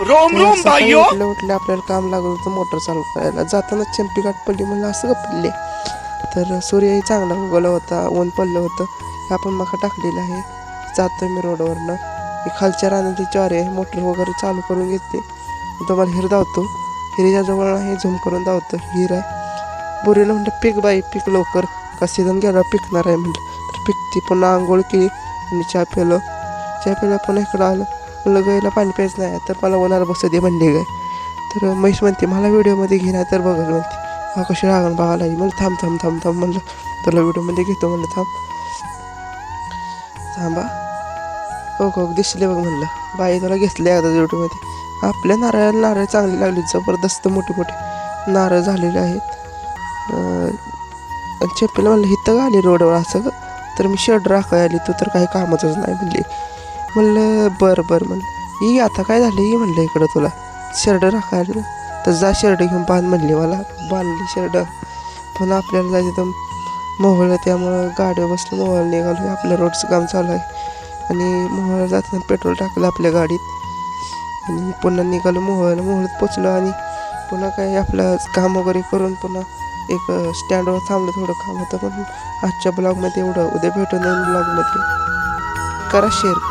Rome तर Rome सकाळी भाइयों उठल्या उठल्या आपल्याला काम लागलं होतं मोटर चालू करायला. जाताना चिंपी गाठ पडली, म्हणलं असं का पडले. तर सूर्यही चांगला उगवला होता, ऊन पडलं होतं. हे आपण मका टाकलेलं आहे. जातोय मी रोडवरनं. ही खालच्या रानातली ज्वारी आहे. मोटर वगैरे चालू करून घेते. तुम्हाला हिर धावतो, हिरीच्या जवळ नाही झूम करून धावतो. हिर आहे. बोरीला म्हणलं पीक बाई पीक लवकर, का सीझन गेला पिकणार आहे म्हटलं. तर पिकती. पुन्हा आंघोळ केली आणि चहा पिलं. चहा प्यायला पुन्हा इकडं आलं. म्हणलं गायला पाणी प्यायचं नाही तर मला उन्हाला बसू दे म्हणली गाय. तर म्हैस म्हणते मला व्हिडिओमध्ये घे नाही तर बघल म्हणते. हा कशी रागण बघायला लागली. म्हणलं थांब थांब थांब थांब म्हणलं, तुला व्हिडिओमध्ये घेतो म्हणलं. थांबा. हो हो दिसले बघ म्हणलं. बाई तुला घेतले एकदा व्हिडिओमध्ये. आपल्या नारळाला नारळ चांगली लागली, जबरदस्त मोठे मोठे नारळ झालेले आहेत. आणि चप्पल म्हणलं हिथं का आली रोडवर असं ग. तर मी शर्ट राखाय आली, तू तर काही कामाचंच नाही म्हणली. म्हणलं बरं बरं म्हणलं ये आता काय झालं ये म्हणलं इकडं तुला शर्ट राखायला. तर जा शर्ट घेऊन बांध म्हणली. मला बांधली शर्ट. पुन्हा आपल्याला जायचं तर मोहोळला, त्यामुळं गाडीवर बसलं मोहोळ निघालो. आपल्या रोडचं काम चालू आहे आणि मोहोळला जाताना पेट्रोल टाकलं आपल्या गाडीत आणि पुन्हा निघालो मोहोळला. मोहोळात पोचलो आणि पुन्हा काय आपलं काम वगैरे करून पुन्हा एक स्टँडवर थांबलं. थोडं काम होतं. पण आजच्या ब्लॉगमध्ये एवढं. उद्या भेटून ब्लॉगमध्ये करा शेअर करा.